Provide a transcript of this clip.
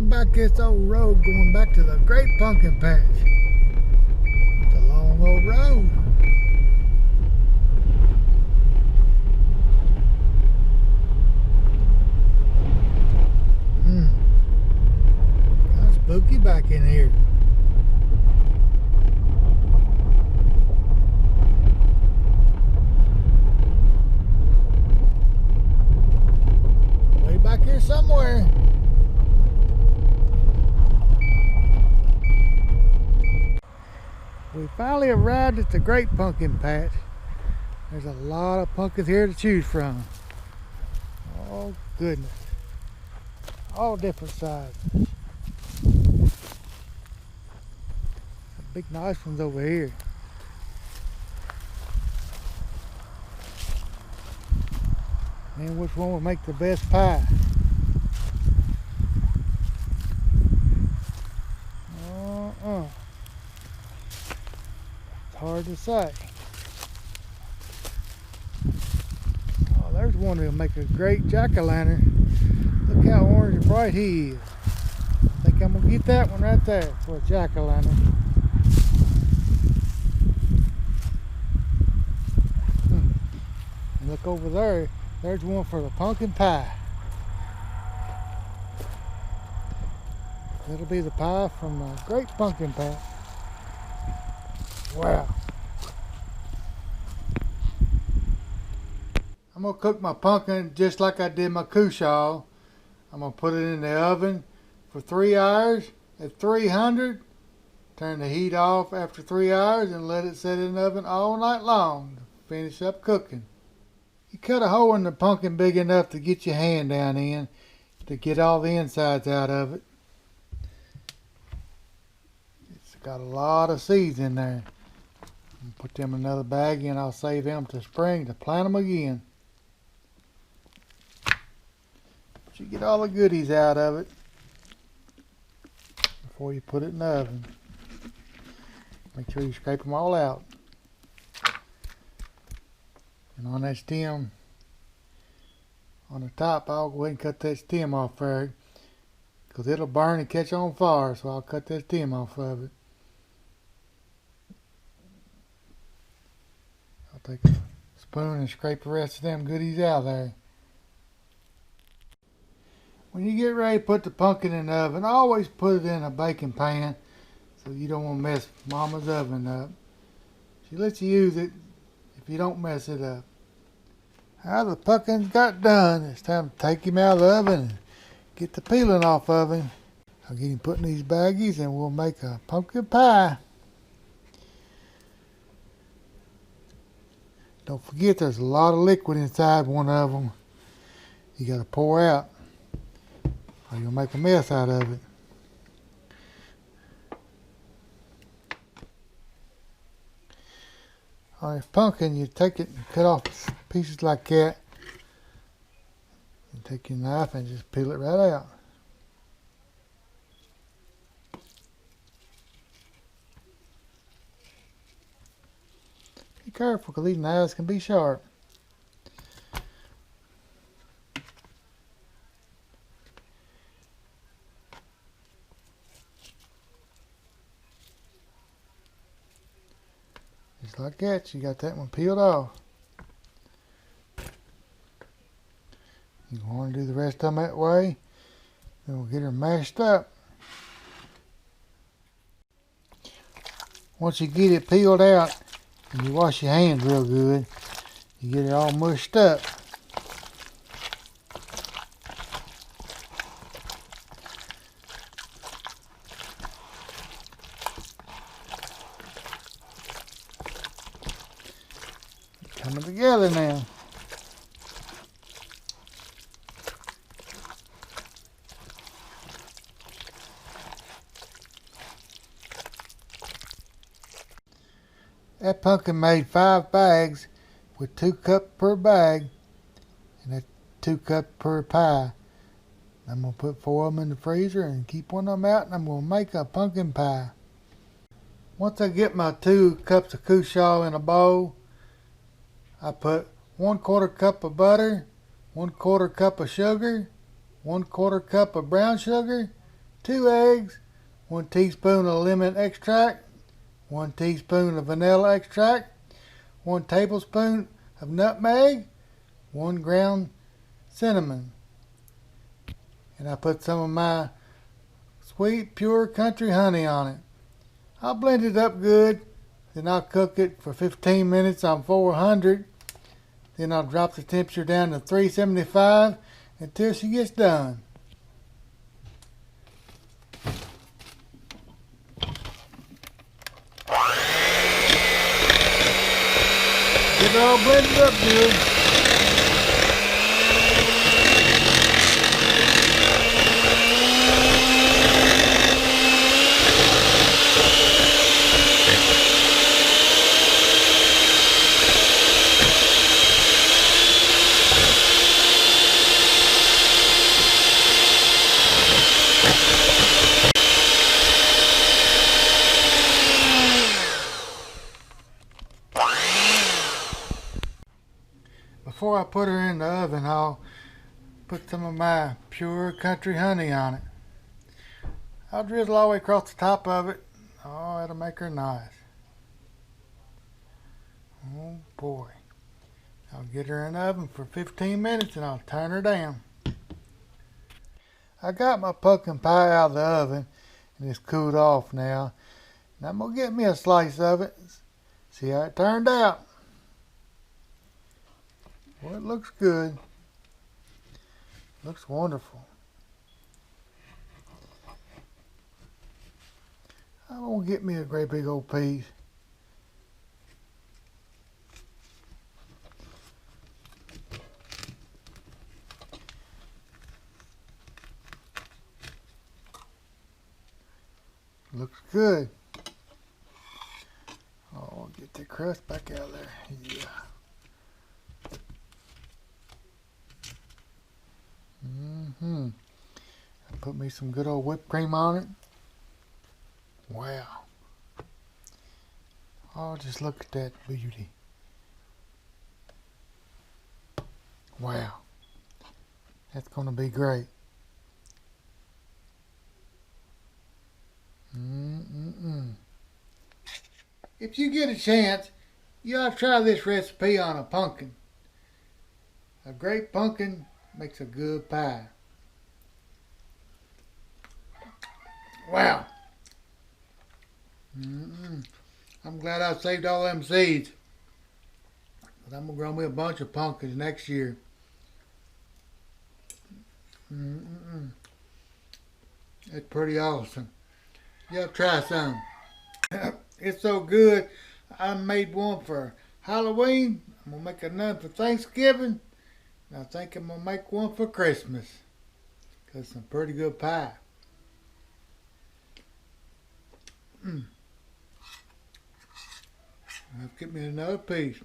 Looking back this old road going back to the Great Pumpkin Patch. It's a long old road. Kind of spooky back in here. Way back here somewhere. We finally arrived at the Great Pumpkin Patch. There's a lot of pumpkins here to choose from. Oh goodness. All different sizes. Big nice ones over here. And which one will make the best pie? It's hard to say. Oh, there's one that'll make a great jack-o'-lantern. Look how orange and bright he is. I think I'm gonna get that one right there for a jack-o'-lantern. And look over there, there's one for the pumpkin pie. That'll be the pie from the Great Pumpkin Patch. Wow. I'm gonna cook my pumpkin just like I did my cushaw. I'm gonna put it in the oven for 3 hours at 300. Turn the heat off after 3 hours and let it sit in the oven all night long to finish up cooking. You cut a hole in the pumpkin big enough to get your hand down in to get all the insides out of it. It's got a lot of seeds in there. Put them in another bag and I'll save them to spring to plant them again. But you get all the goodies out of it before you put it in the oven. Make sure you scrape them all out. And on that stem, on the top, I'll go ahead and cut that stem off there because it'll burn and catch on fire, so I'll cut that stem off of it. I'll take a spoon and scrape the rest of them goodies out of there. When you get ready to put the pumpkin in the oven, always put it in a baking pan so you don't want to mess Mama's oven up. She lets you use it if you don't mess it up. Now the pumpkins got done. It's time to take him out of the oven and get the peeling off of him. I'll get him put in these baggies and we'll make a pumpkin pie. Don't forget there's a lot of liquid inside one of them. You got to pour out or you'll make a mess out of it. On this pumpkin, you take it and cut off pieces like that. You take your knife and just peel it right out. Be careful because these knives can be sharp. Just like that, you got that one peeled off. You want to do the rest of them that way, then we'll get her mashed up. Once you get it peeled out, and you wash your hands real good, you get it all mushed up. Coming together now. That pumpkin made 5 bags with 2 cups per bag, and that's 2 cups per pie. I'm going to put 4 of them in the freezer and keep one of them out, and I'm going to make a pumpkin pie. Once I get my 2 cups of cushaw in a bowl, I put 1/4 cup of butter, 1/4 cup of sugar, 1/4 cup of brown sugar, 2 eggs, 1 teaspoon of lemon extract, 1 teaspoon of vanilla extract, 1 tablespoon of nutmeg, 1 ground cinnamon. And I put some of my sweet, pure country honey on it. I'll blend it up good, then I'll cook it for 15 minutes on 400. Then I'll drop the temperature down to 375 until she gets done. Get it all blended up good. Before I put her in the oven, I'll put some of my pure country honey on it. I'll drizzle all the way across the top of it. Oh, that'll make her nice. Oh boy. I'll get her in the oven for 15 minutes and I'll turn her down. I got my pumpkin pie out of the oven and it's cooled off now. And I'm going to get me a slice of it. See how it turned out. Well, it looks good. Looks wonderful. I'm going to get me a great big old piece. Looks good. Oh, I'll get the crust back out of there. Yeah. Put me some good old whipped cream on it. Wow. Oh, just look at that beauty. Wow. That's going to be great. If you get a chance, you ought to try this recipe on a pumpkin. A great pumpkin makes a good pie. Wow. I'm glad I saved all them seeds. But I'm going to grow me a bunch of pumpkins next year. It's pretty awesome. You have to try some. It's so good. I made one for Halloween. I'm going to make another for Thanksgiving. And I think I'm going to make one for Christmas. Because it's some pretty good pie. I'll get me another piece.